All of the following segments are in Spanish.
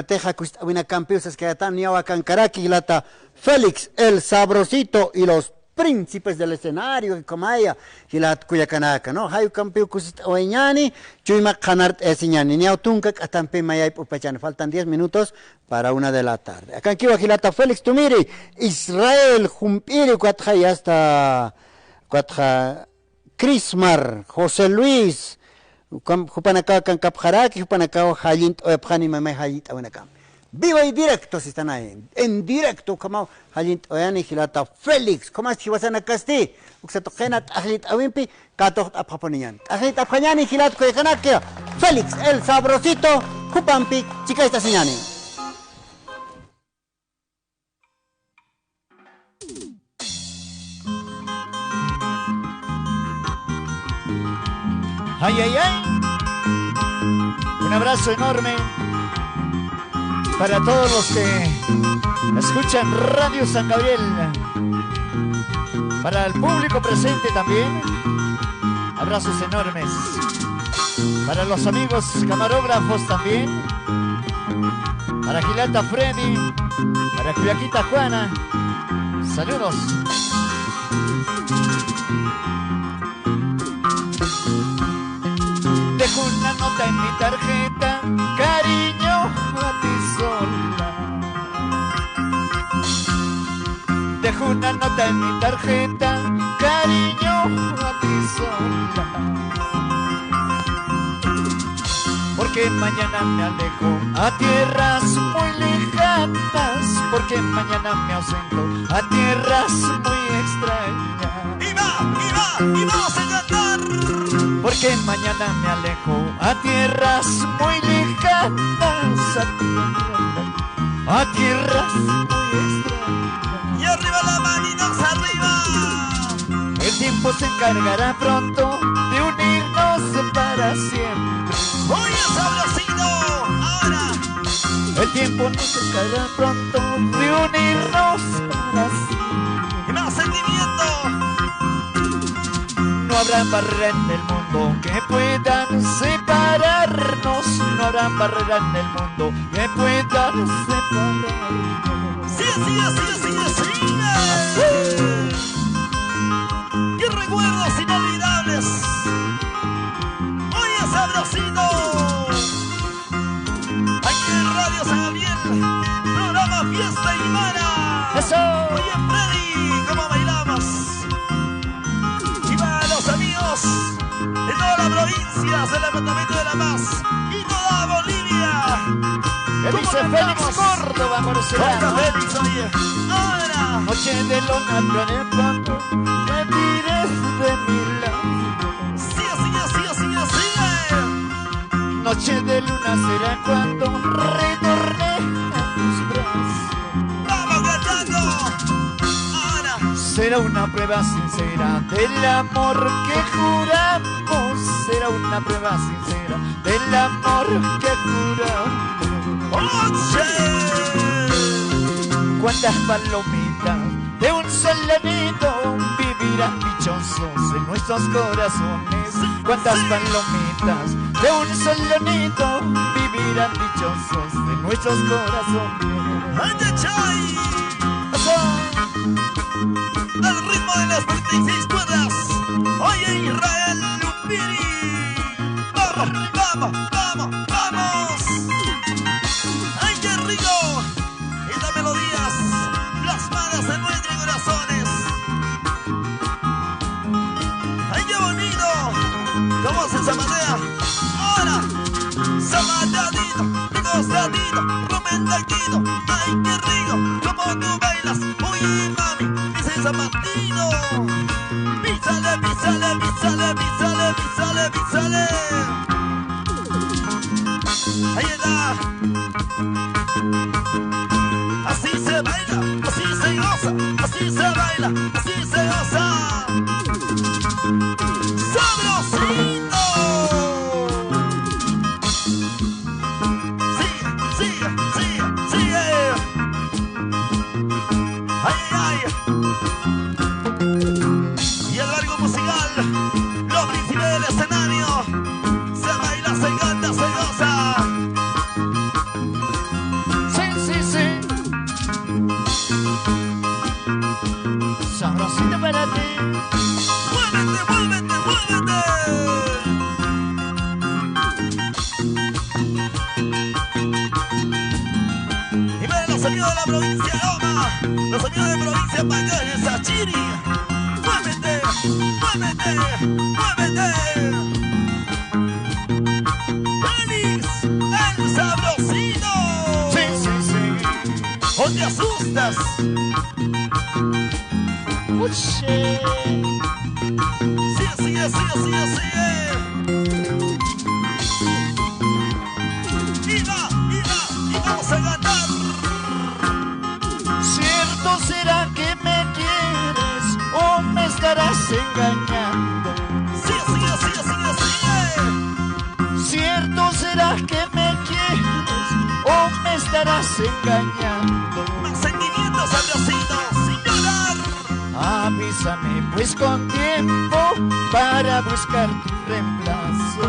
Teja Custavina Campiusas que están Cancaraki, Lata Félix, el Sabrosito y los príncipes del escenario, y Comaya, y la Cuyacanaca, ¿no? Hayu Campiu Custavini, Chuyma Canart Esiñani, Niautunca, Catampe Mayay Pupachan. Faltan 10 minutos para 1 de la tarde. Acá en Kiwa Gilata Félix Tumiri, Israel Jumpiri, Cuatja hasta Cuatja Crismar, José Luis. Jupanacao Cancapjaraki, Jupanacao Hayint o Epjani Mame Hayit Awenacam. Viva y directo si están ahí. En directo, como Hayint Oyani Gilata Félix, como es Chihuasana Casti, Uxatogenat Ajlit Awimpi, Katot Apaponian. Ajlit Apjaniani Gilat Koyakanakia, Félix, el Sabrosito, Jupampi, Chica esta señani. ¡Ay, ay, ay! Un abrazo enorme para todos los que escuchan Radio San Gabriel. Para el público presente también, abrazos enormes. Para los amigos camarógrafos también. Para Gilata Freddy, para Cuyaquita Juana. Saludos. Dejo una nota en mi tarjeta, cariño, a ti sola. Dejo una nota en mi tarjeta, cariño, a ti sola. Porque mañana me alejo a tierras muy lejanas, porque mañana me ausento a tierras muy extrañas. ¡Y vamos a cantar! Porque mañana me alejo a tierras muy lejanas, a tierras muy extrañas. Y arriba la manitos arriba. El tiempo se encargará pronto de unirnos para siempre. ¡Oye, sabrosito! Ahora. El tiempo nos encargará pronto de unirnos para siempre. ¡Y más sentimiento! No habrá barrera en el mundo que puedan separarnos. No habrá barrera en el mundo que puedan separarnos. ¡Sí! ¡Qué recuerdos inolvidables! ¡Oye, sabrosito! Aquí en Radio San Gabriel, programa Fiesta y Mana. ¡Eso! Oye, Freddy, ¿cómo bailamos? Amigos de todas las provincias del departamento de La Paz y toda Bolivia. ¿Qué dice Félix Córdoba, Marcelano? Félix, oye. Ahora. Noche de luna planeta, me tires de mi lado. Sigue. Noche de luna será cuando retorne a tus brazos. Vamos cantando. Será una prueba sincera del amor que juramos. Será una prueba sincera del amor que juramos. Cuántas palomitas de un solo nido vivirán dichosos en nuestros corazones. Cuántas palomitas de un solo nido vivirán dichosos en nuestros corazones. Al ritmo de las 36 cuerdas. Oye, Israel Lupiri. Vamos. Ay, qué rico. Estas melodías plasmadas en nuestros corazones. Ay, qué bonito. ¿Cómo se zapatea? Ahora. Zapateadito, recostadito, romantaquito. Ay, qué rico. Como tú bailas. Uy, mami. Zapatito, písale. Ahí está. Así se baila, así se goza, así se baila, así se goza. ¡Sabrosito! Sigue. Ay. Y el largo musical, los príncipes del escenario. Se baila, se canta, se goza. para ti. Muévete, muévete, muévete. Y ven los amigos de la provincia de Loma, los amigos de provincia Magallanes, Sachiri. Muévete, muévete, muévete. Félix, el sabrosito. Sí, sí, sí. ¿O te asustas? Uche. Sí, así, así, así, así. Y vamos a ganar. ¿Cierto será que me quieres o me estarás engañando? Sí, así, así, así, así. ¿Cierto será que me quieres o me estarás engañando? Más sentimientos, sabrosito, sin llorar. Avísame pues con tiempo para buscar tu reemplazo.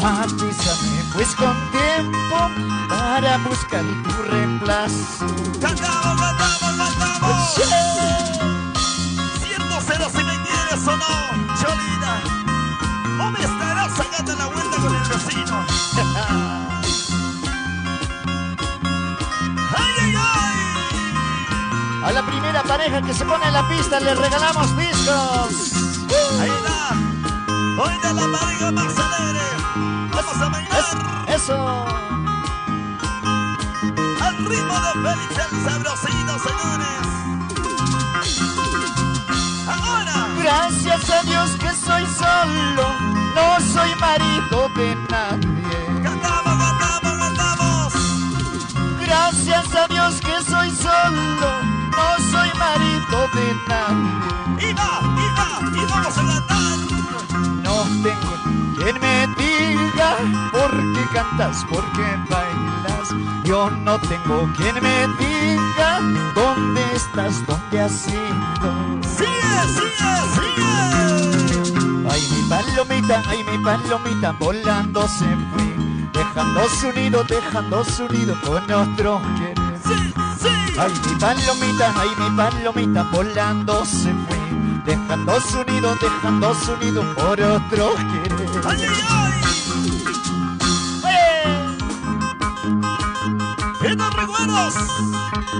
Avísame pues con tiempo para buscar tu reemplazo. Cantamos, cantamos, cantamos. Cierto será si me quieres o no, Cholita. O me estarás sacando la vuelta con el vecino. ¡Ay, ay, ay! A la primera pareja que se pone en la pista le regalamos discos. Ahí está. Hoy está la pareja más alegre. Vamos a bailar Eso. al ritmo de Félix el sabrosito, señores. Ahora. Gracias a Dios que soy solo, no soy marido de nadie. Cantamos, cantamos, cantamos. Gracias a Dios que soy solo, no soy marido de nadie. Y vamos a cantar. No tengo quien me diga por qué cantas, por qué bailas. Yo no tengo quien me diga dónde estás, dónde has ido. Sigue, sigue, sigue. Ay, mi palomita, volando se fue, dejando su nido con otro querer. Sí, sí. Ay, mi palomita, volando se fue, dejando su nido por otro querer. ¡Ay, ay, ay! Estos recuerdos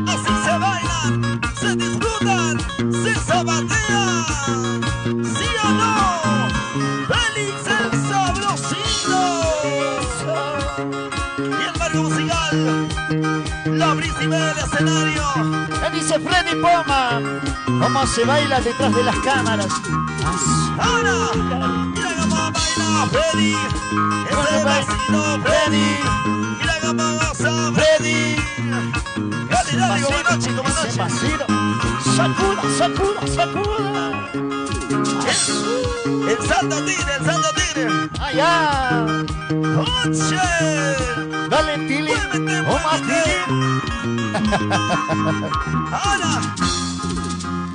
así se bailan, se disfrutan, se zapatean. ¿Sí o no? ¡Félix el sabrosito! Y el barrio musical, la príncipe del escenario. ¿Qué dice Freddy Poma? ¿Cómo se baila detrás de las cámaras? Ahora, mira cómo baila Freddy, ese vecino Freddy. Mira cómo goza Freddy. Dale, dale, como anoche, como Ese anoche. vacío. Sacuda. El salto tigre, el salto tigre. Allá. ¡Oche! Dale, Tili. Muévete, O más muévete. Tili. Ahora,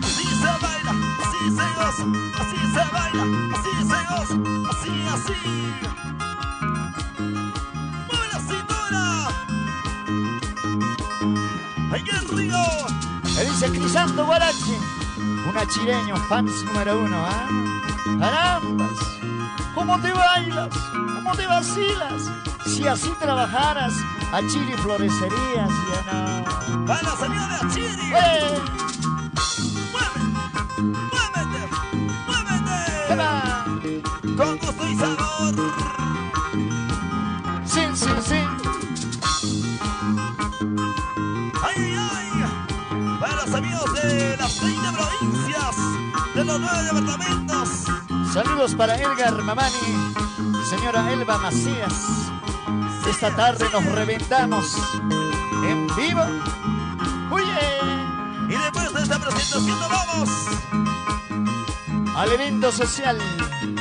así se baila, así se goza, así se baila, así se goza, así, así. Mueve la cintura. ¡Ay, qué rico! Me dice Crisanto Guarache, un achireño, fans número 1, ¿ah? Carambas, ¿cómo te bailas? ¿Cómo te vacilas? Si así trabajaras, Achiri florecerías, ya no. ¡Para la salida de Achiri! ¡Muévete! ¡Muévete! ¿Qué va? Con gusto y sabor. Sí. ¡Ay, ay, ay! Para los amigos de las 30 provincias, de los 9 departamentos. Saludos para Edgar Mamani y señora Elba Macías. Esta tarde nos reventamos en vivo. ¡Oye! Y después de esta presentación nos vamos. Al evento social.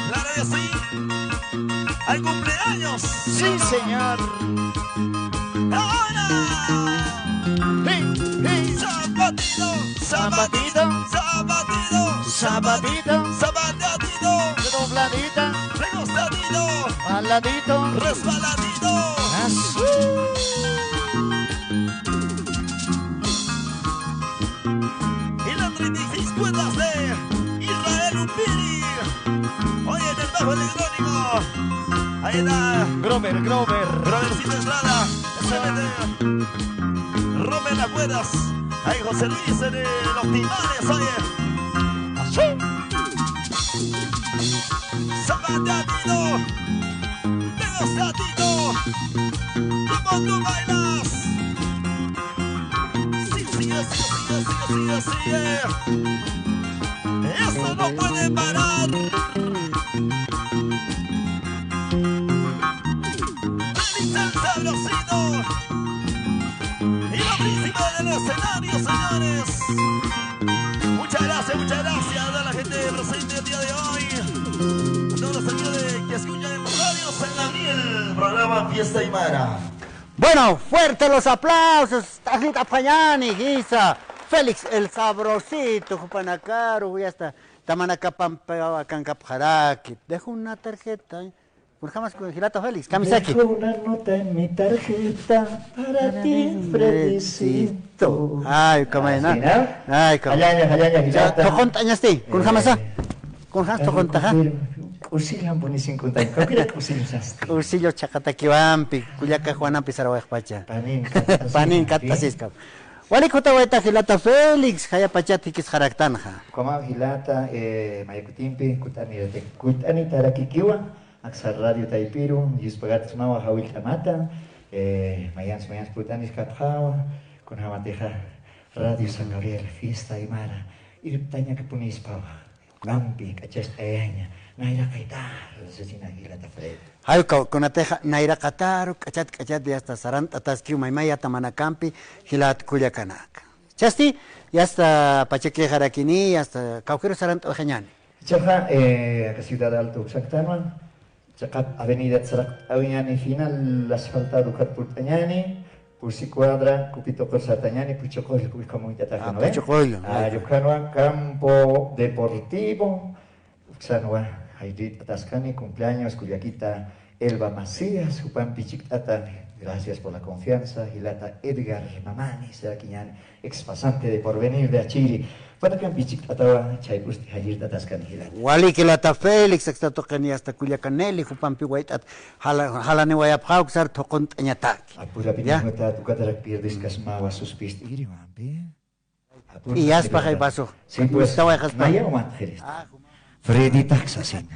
Claro que sí. Al cumpleaños. Sí, señor. Ahora. Zapatito, zapatito, zapatito, Zapatito, zapatito, dobladita, recostadito, al ladito. resbaladito. Y las 36 cuerdas de Ahí está. Grover. Robercito Estrada. Rompe las cuerdas. Ahí José Luis de los timbales, oye. Así. Zapateatito. Negociatito. ¿Cómo tú bailas? Sigue. Esto no puede parar. Félix el Sabrosito. Y lo principal del escenario, señores. Muchas gracias a la gente presente el día de hoy. A todos los amigos que escuchan en Radio San Gabriel, programa Fiesta Aymara. Bueno, fuerte los aplausos. Tajita Payani, Guisa. Félix el Sabrosito, Jupanacaro, ya está. Tamanaca Pampea, Cancapjaraki. Dejo una tarjeta. Por jamás con Girato Félix, Kamisaki. Dejo una nota en mi tarjeta para ti, Fredicito. Ay, como es, ¿no? Ay, como. Allá, Girato. Tokon tañasti, con jamasa. Con jamás tokon taja. Usilan poni 50. Kapira usilan sasti. Ursillo chakatakiwampi, Cuyaca Juanampi Sarawajpacha. Panin Katasiska. Wali kota waita Gilata Félix, Haya Pachati Kis Haraktanja. Como Gilata, Mayakutimpi, Kutani Tarakikiwa, Aksar Radio Taipiru, Yispagat Mawa Hawil Tamata, Mayans Putanis Kathawa, con Hamateja Radio San Gabriel, Fiesta Aymara, Irptaña Kapunis Pawa, Gampi, Cachastaña, Naira Kaitar, Sesina Gilata Félix. Hayo con ateja Naira Kataru, Kachat de hasta Sarant, Ataskiu Maimaya, Tamanakampi, Gilat Culiacanac. Chasti, y hasta Pacheque Jarakini, hasta Cauquero Sarant Ojeñani. Chaja, Ciudad Alto Xactanuan, Chacat Avenida Tzarak Aviñani final, asfaltado Catpultañani, Pursi Cuadra, Cupito Corsatañani, Puchocoyo, Cubicamuitatajano. Puchocoyo. Ayucanua, Campo Deportivo, Uxanua, Airit Atascani, cumpleaños, Cuyaquita Elba Macías, Jupan Pichictata, gracias por la confianza, Gilata Edgar Mamani, Seraquiñán, expasante de Porvenir de Achiri, para que Pichictata, Chaipusti, Airit Atascani, Gilata. Wali Kilata Félix, hasta Tocani, hasta Culiacanelli, Jupan Piwaitat, Halane Wayapauxar, Tocont Añataki. Apura Pichictata, tu catarak pierdes Casmava, suspist, Iriwampi. Y Aspaja y Paso. Sí, pues, Naya o Manjeres. Freddy Taxasin.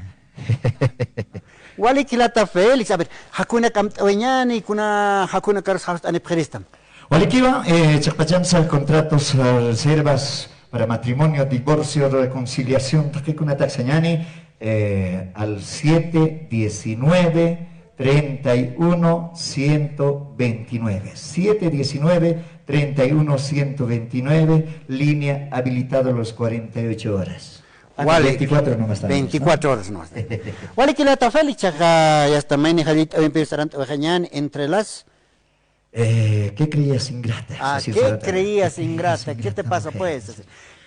Wali Kilata Félix, a ver, Hakuna Kamtawanyani, Kuna Hakuna Karos House Anipjeristam. Walikiwa, Chapachamsa, contratos, reservas para matrimonio, divorcio, reconciliación, Takekuna Taxañani, al 719 31 129. 719 31 129, línea habilitado los 48 horas. 24 nomás están. 24 horas nomás. Wali Kilata Félix, ya está Maini Jalit, Restaurante Ojeñán, entre las. ¿Qué creías ingrata? Ah, ¿qué creías ingrata? ¿Qué te pasa pues?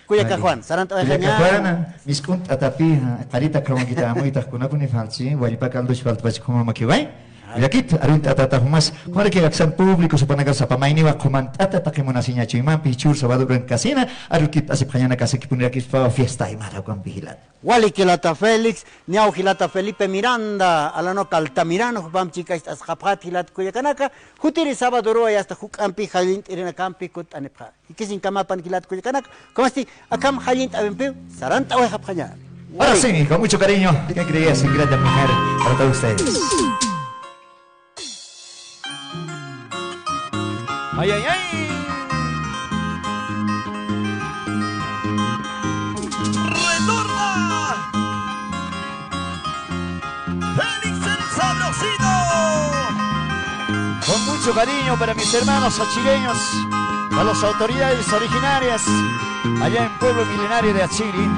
Cuyaca Juan, Saranta Ojeñán. Juana, mis kunt atapi, Arita Kromakita, Moita Kunakuni Falsi, Walipacal dos Faltbach como Makiwai. Yakit, arinta tata humas, kuare que aksan público se panaga sa pamaini wa komantata ta kemona sinya chiman pichur sabado en casina, arukit asip kanyana kasi kipunira kispa fiesta Aymara con vigilat. Wali Kilata Félix, Niau Gilata Felipe Miranda, Alano Caltamirano, Jupam Chica, Asjapat Gilat Cuyacanaka, Jutiri Sabadoro, y hasta Jukampi, Jalint, Irena Campi, Kut Anepa. Y que sin Kamapan Gilat Cuyacanaka, como así, Akam Jalint Avempe, Saranta o Japjañar. Ahora sí, con mucho cariño, ¿qué creías ingrata mujer para todos ustedes? Ay, ay, ay. Retorna Félix el Sabrosito. Con mucho cariño para mis hermanos achileños, a las autoridades originarias, allá en Pueblo Milenario de Achiri,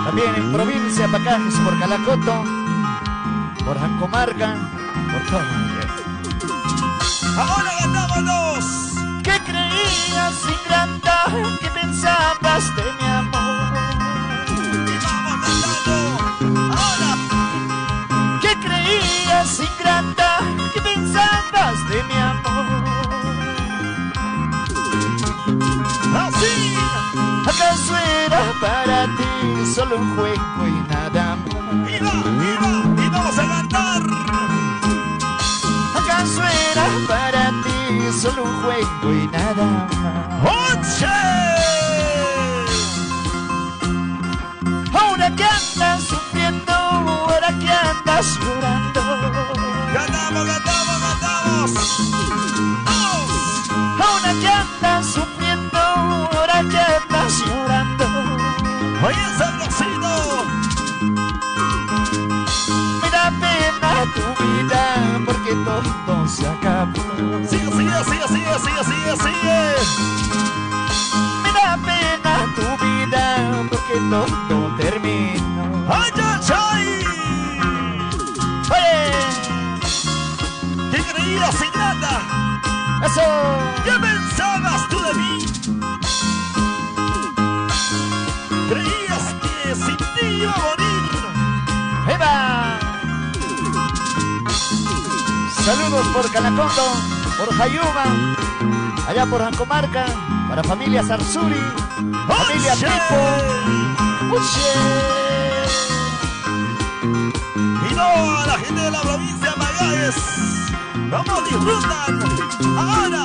también en provincia Pacajes, por Calacoto, por Jancomarca, por todo. Ahora cantamos dos. ¿Qué creías, ingrata, que pensabas de mi amor? Y vamos cantando. Ahora. ¿Qué creías, ingrata, que pensabas de mi amor? Así. ¿Acaso era para ti solo un juego y nada más? Y vamos a cantar. juego y nada más. ¡Oche! Ahora que andas sufriendo, ahora que andas llorando. ¡Cantamos, cantamos, cantamos! ¡Vamos! Ahora que andas sufriendo, ahora que andas llorando. ¡Oye, sabrosito! Me da pena tu vida porque todo se acabó. ¡Sigue, sigue, sigue, sigue, sigue, sigue, sigue! Me da pena tu vida porque todo terminó. ¡Ay, ay, ay! ¡Oye! ¿Qué creías, ingrata? ¡Eso! ¿Qué pensabas tú de mí? ¿Creías que sin ti iba a morir? ¡Eva! Saludos por Calacondo, por Jayuma, allá por Jancomarca, para familia Sarsuri, familia ¡Oche! Pipo. ¡Uche! Y no a la gente de la provincia de Magallanes. ¿Cómo disfrutan? Ahora.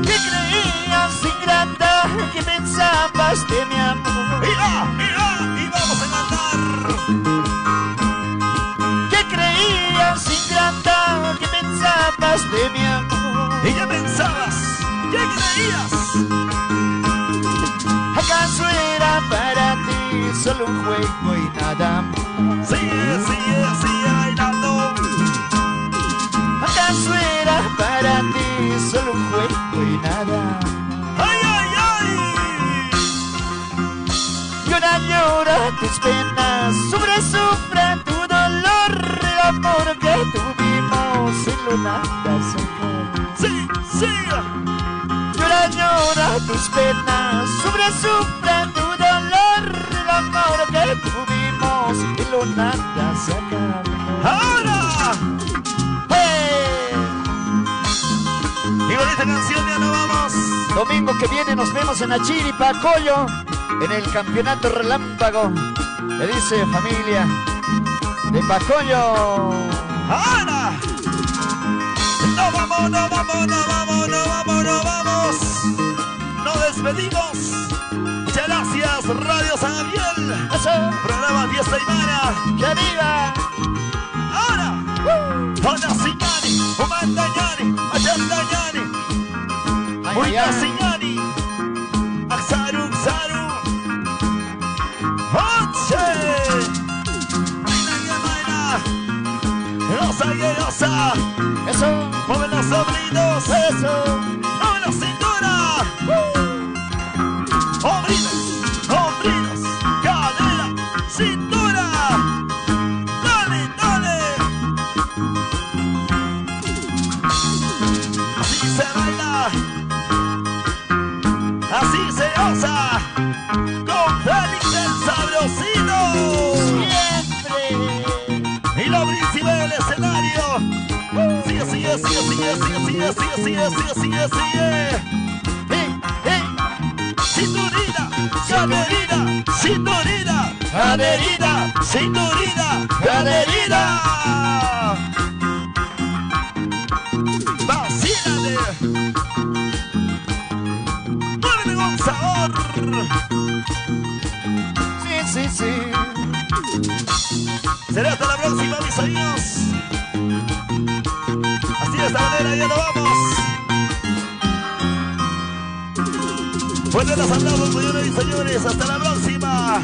¿Qué creías, ingrata, que pensabas de mi amor? Y vamos a cantar. ¿Qué creías, ingrata, que pensabas de mi amor? ¿Y qué pensabas? ¿Qué creías? ¿Acaso era para ti solo un juego y nada más? Sigue, sigue, sigue bailando. ¿Acaso era para ti solo un juego y nada más? ¡Ay, ay, ay! Llora, llora tus penas, sufre tu dolor, el amor que tuvimos en lo nada se acabó. ¡Sí, sí! Llora, llora tus penas, sufre tu dolor, el amor que tuvimos en lo nada se acabó. ¡Ahora! ¡Hey! Y con esta canción ya nos vamos. Domingo que viene nos vemos en Achiri, Pacoyo, en el campeonato relámpago. Le dice familia de Pacoyo. ¡Ahora! ¡No vamos, no vamos, no vamos, no vamos, no vamos! ¡Nos despedimos! Muchas gracias, Radio San Gabriel. Eso, Programa Fiesta Aymara. que arriba. ¡Ahora! ¡Hola, Signani! ¡Humandañani! ¡Machandañani! Ay, ¡Muita ay, ay. Signani! ¡Aksaru, Aksaru! ¡Oche! ¡Baila, que baila! ¡Rosa, que rosa! Eso, ¡Mueven los sobrinos! eso. ¡Mueven la cintura! ¡Hombrinos! ¡Hombrinos! ¡Cadera! ¡Cintura! ¡Dale, dale! Así se baila, así se goza, con Félix el Sabrosito. Siempre. Y la príncipe del escenario. Sigue, sigue, sigue, sigue, sigue, sigue, sigue, sigue, sigue, sigue, sigue. Cinturita, caderita, cinturita, caderita, cinturita, caderita. Vacílate. Muévete con sabor. Sí, sí, sí. Será hasta la próxima, mis amigos. Así de esta manera ya nos vamos. Fuerte los aplausos, señoras y señores. Hasta la próxima.